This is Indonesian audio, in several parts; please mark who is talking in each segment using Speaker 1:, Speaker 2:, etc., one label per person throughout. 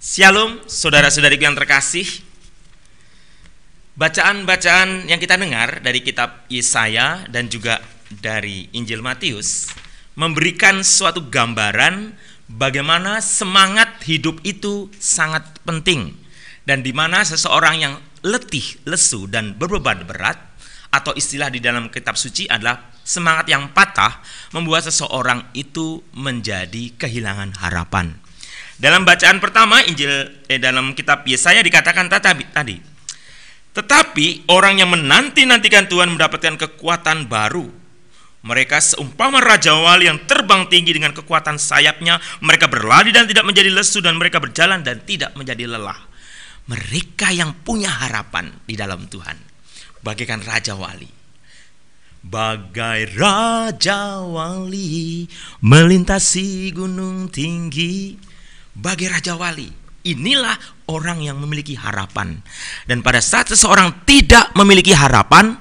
Speaker 1: Shalom, saudara-saudariku yang terkasih. Bacaan-bacaan yang kita dengar dari kitab Yesaya dan juga dari Injil Matius memberikan suatu gambaran bagaimana semangat hidup itu sangat penting, dan di mana seseorang yang letih, lesu, dan berbeban berat, atau istilah di dalam kitab suci adalah semangat yang patah, membuat seseorang itu menjadi kehilangan harapan. Dalam bacaan pertama dalam kitab Yesaya dikatakan tadi, tetapi orang yang menanti-nantikan Tuhan mendapatkan kekuatan baru. Mereka seumpama raja wali yang terbang tinggi dengan kekuatan sayapnya. Mereka berlari dan tidak menjadi lesu, dan mereka berjalan dan tidak menjadi lelah. Mereka yang punya harapan di dalam Tuhan, bagaikan raja wali. Bagai raja wali melintasi gunung tinggi. Bagai raja wali, inilah orang yang memiliki harapan. Dan pada saat seseorang tidak memiliki harapan,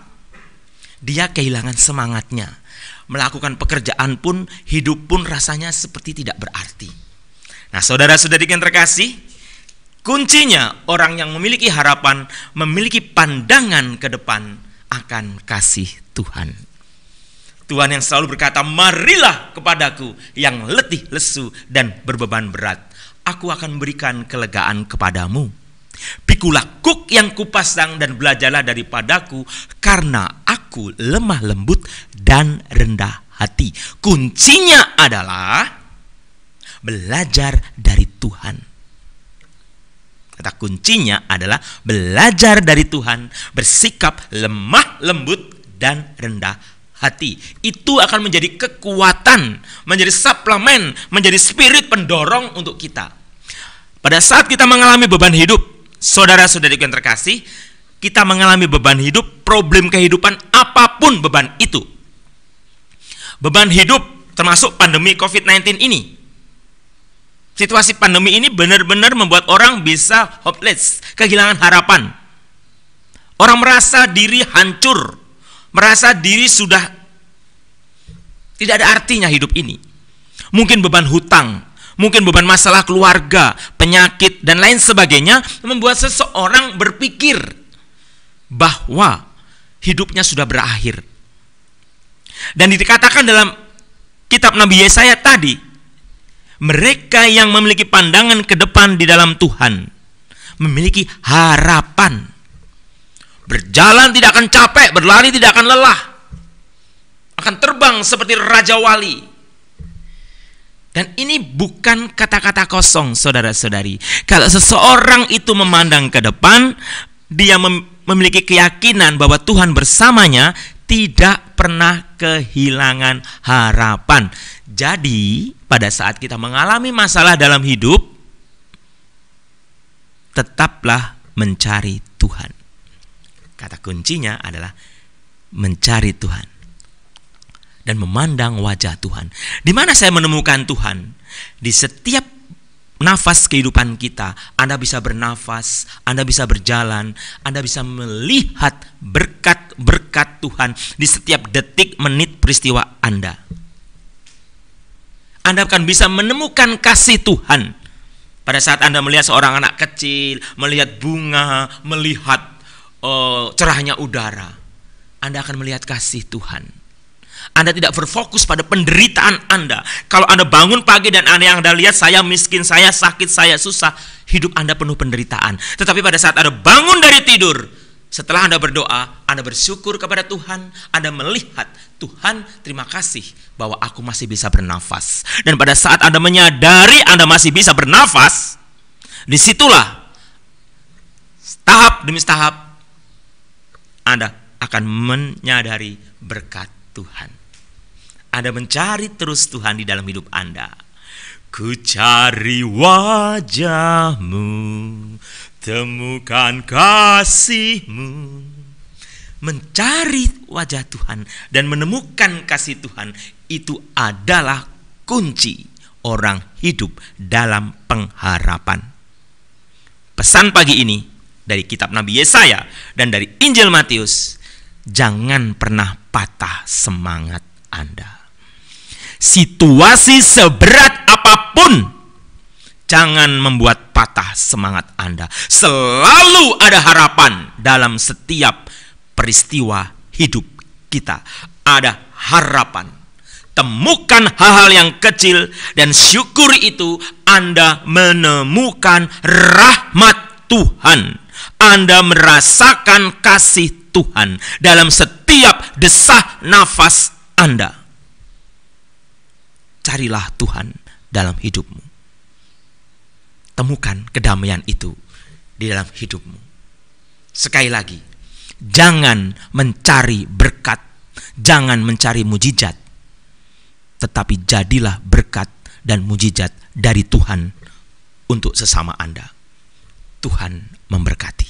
Speaker 1: dia kehilangan semangatnya. Melakukan pekerjaan pun, hidup pun rasanya seperti tidak berarti. Nah, saudara-saudari yang terkasih, kuncinya orang yang memiliki harapan, memiliki pandangan ke depan akan kasih Tuhan. Tuhan yang selalu berkata, marilah kepadaku yang letih, lesu, dan berbeban berat. Aku akan memberikan kelegaan kepadamu. Pikulah kuk yang kupasang dan belajarlah daripadaku, karena aku lemah lembut dan rendah hati. Kuncinya adalah belajar dari Tuhan. Kata kuncinya adalah belajar dari Tuhan, bersikap lemah lembut dan rendah hati. Itu akan menjadi kekuatan, menjadi suplemen, menjadi spirit pendorong untuk kita. Pada saat kita mengalami beban hidup, saudara-saudari yang terkasih, kita mengalami beban hidup, problem kehidupan, apapun beban itu. Beban hidup termasuk pandemi COVID-19 ini. Situasi pandemi ini benar-benar membuat orang bisa hopeless, kehilangan harapan. Orang merasa diri hancur, merasa diri sudah tidak ada artinya hidup ini. Mungkin beban hutang, mungkin beban masalah keluarga, penyakit, dan lain sebagainya membuat seseorang berpikir bahwa hidupnya sudah berakhir. Dan dikatakan dalam kitab Nabi Yesaya tadi, mereka yang memiliki pandangan ke depan di dalam Tuhan memiliki harapan. Berjalan tidak akan capek, berlari tidak akan lelah, akan terbang seperti raja wali. Dan ini bukan kata-kata kosong, saudara-saudari. Kalau seseorang itu memandang ke depan, dia memiliki keyakinan bahwa Tuhan bersamanya, tidak pernah kehilangan harapan. Jadi, pada saat kita mengalami masalah dalam hidup, tetaplah mencari Tuhan. Kata kuncinya adalah mencari Tuhan dan memandang wajah Tuhan. Di mana saya menemukan Tuhan? Di setiap nafas kehidupan kita. Anda bisa bernafas, Anda bisa berjalan, Anda bisa melihat berkat-berkat Tuhan di setiap detik, menit, peristiwa Anda. Anda akan bisa menemukan kasih Tuhan pada saat Anda melihat seorang anak kecil, melihat bunga, melihat cerahnya udara. Anda akan melihat kasih Tuhan. Anda tidak berfokus pada penderitaan Anda. Kalau Anda bangun pagi dan Anda lihat, saya miskin, saya sakit, saya susah, hidup Anda penuh penderitaan. Tetapi pada saat Anda bangun dari tidur, setelah Anda berdoa, Anda bersyukur kepada Tuhan, Anda melihat, Tuhan terima kasih bahwa aku masih bisa bernafas. Dan pada saat Anda menyadari Anda masih bisa bernafas, disitulah tahap demi tahap Anda akan menyadari berkat Tuhan. Anda mencari terus Tuhan di dalam hidup Anda. Ku cari wajah-Mu, temukan kasih-Mu. Mencari wajah Tuhan dan menemukan kasih Tuhan, itu adalah kunci orang hidup dalam pengharapan. Pesan pagi ini dari kitab Nabi Yesaya dan dari Injil Matius, jangan pernah patah semangat Anda. Situasi seberat apapun, jangan membuat patah patah semangat Anda. Selalu ada harapan dalam setiap peristiwa hidup kita. Ada harapan. Temukan hal-hal yang kecil dan syukuri itu, Anda menemukan rahmat Tuhan. Anda merasakan kasih Tuhan dalam setiap desah nafas Anda. Carilah Tuhan dalam hidupmu. Temukan kedamaian itu di dalam hidupmu. Sekali lagi, jangan mencari berkat, jangan mencari mujizat, tetapi jadilah berkat dan mujizat dari Tuhan untuk sesama Anda. Tuhan memberkati.